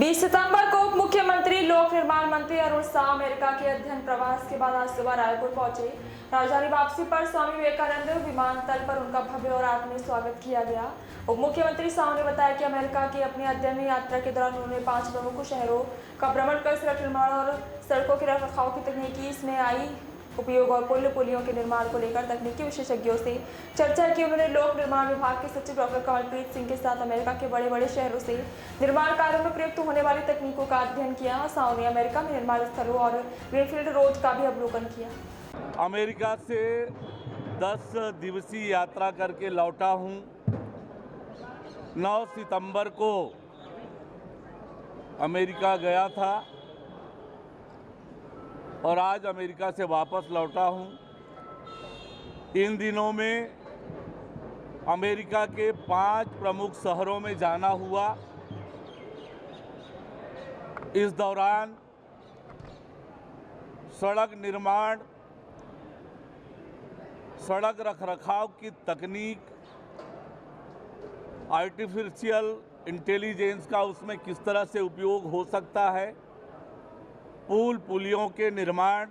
20 सितंबर को उप मुख्यमंत्री लोक निर्माण मंत्री अरुण साह अमेरिका के अध्ययन प्रवास के बाद आज सुबह रायपुर पहुंचे। राजधानी वापसी पर स्वामी विवेकानंद विमानतल पर उनका भव्य और आत्मीय स्वागत किया गया। उप मुख्यमंत्री साह ने बताया कि अमेरिका की अपनी अध्ययन यात्रा के दौरान उन्होंने 5 प्रमुख शहरों का भ्रमण कर सड़क निर्माण और सड़कों के रखरखाव की तकनीकी इसमें आई उपयोग और पुलियों के निर्माण को लेकर तकनीकी विशेषज्ञों से चर्चा की। उन्होंने लोक निर्माण विभाग के सचिव डॉक्टर कमलप्रीत सिंह के साथ अमेरिका के बड़े शहरों से निर्माण कार्यों में प्रयुक्त होने वाली तकनीकों का अध्ययन किया। साव ने अमेरिका में निर्माण स्थलों और ग्रीनफील्ड रोड का भी अवलोकन किया। अमेरिका से 10 दिवसीय यात्रा करके लौटा हूं। 9 सितंबर को अमेरिका गया था और आज अमेरिका से वापस लौटा हूं। इन दिनों में अमेरिका के 5 प्रमुख शहरों में जाना हुआ। इस दौरान सड़क निर्माण, सड़क रखरखाव की तकनीक, आर्टिफिशियल इंटेलिजेंस का उसमें किस तरह से उपयोग हो सकता है, पुलियों के निर्माण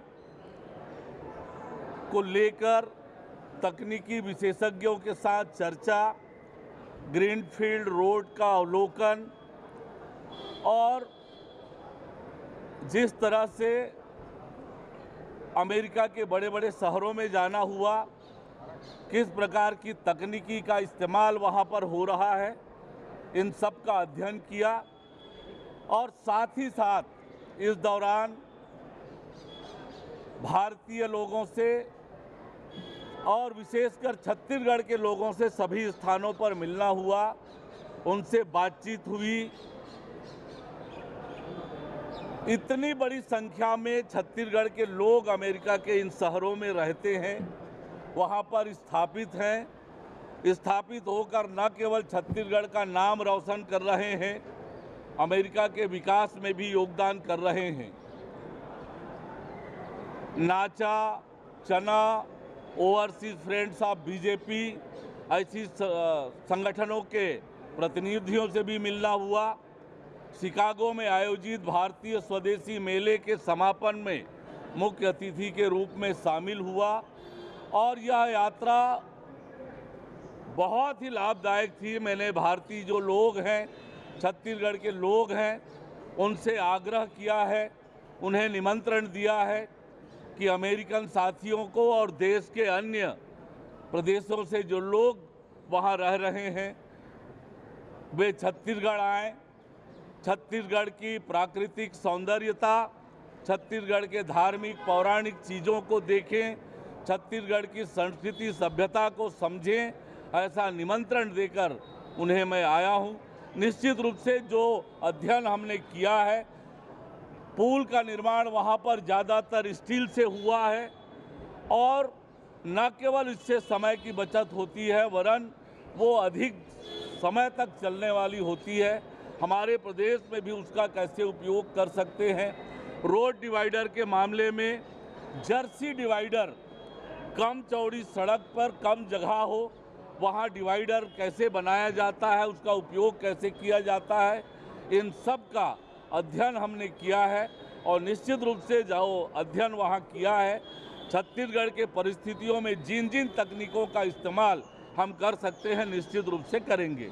को लेकर तकनीकी विशेषज्ञों के साथ चर्चा, ग्रीनफील्ड रोड का अवलोकन और जिस तरह से अमेरिका के बड़े शहरों में जाना हुआ, किस प्रकार की तकनीकी का इस्तेमाल वहाँ पर हो रहा है, इन सब का अध्ययन किया। और साथ ही साथ इस दौरान भारतीय लोगों से और विशेषकर छत्तीसगढ़ के लोगों से सभी स्थानों पर मिलना हुआ, उनसे बातचीत हुई। इतनी बड़ी संख्या में छत्तीसगढ़ के लोग अमेरिका के इन शहरों में रहते हैं, वहाँ पर स्थापित हैं, स्थापित होकर न केवल छत्तीसगढ़ का नाम रोशन कर रहे हैं, अमेरिका के विकास में भी योगदान कर रहे हैं। नाचा, चना, ओवरसीज फ्रेंड्स ऑफ बीजेपी ऐसी संगठनों के प्रतिनिधियों से भी मिलना हुआ। शिकागो में आयोजित भारतीय स्वदेशी मेले के समापन में मुख्य अतिथि के रूप में शामिल हुआ और यह यात्रा बहुत ही लाभदायक थी। मैंने भारतीय जो लोग हैं, छत्तीसगढ़ के लोग हैं, उनसे आग्रह किया है, उन्हें निमंत्रण दिया है कि अमेरिकन साथियों को और देश के अन्य प्रदेशों से जो लोग वहाँ रह रहे हैं वे छत्तीसगढ़ आएँ, छत्तीसगढ़ की प्राकृतिक सौंदर्यता, छत्तीसगढ़ के धार्मिक पौराणिक चीज़ों को देखें, छत्तीसगढ़ की संस्कृति सभ्यता को समझें, ऐसा निमंत्रण देकर उन्हें मैं आया हूँ। निश्चित रूप से जो अध्ययन हमने किया है, पुल का निर्माण वहाँ पर ज़्यादातर स्टील से हुआ है और न केवल इससे समय की बचत होती है वरन वो अधिक समय तक चलने वाली होती है। हमारे प्रदेश में भी उसका कैसे उपयोग कर सकते हैं। रोड डिवाइडर के मामले में जर्सी डिवाइडर, कम चौड़ी सड़क पर कम जगह हो, वहाँ डिवाइडर कैसे बनाया जाता है, उसका उपयोग कैसे किया जाता है, इन सब का अध्ययन हमने किया है। और निश्चित रूप से जो अध्ययन वहाँ किया है, छत्तीसगढ़ के परिस्थितियों में जिन जिन तकनीकों का इस्तेमाल हम कर सकते हैं, निश्चित रूप से करेंगे।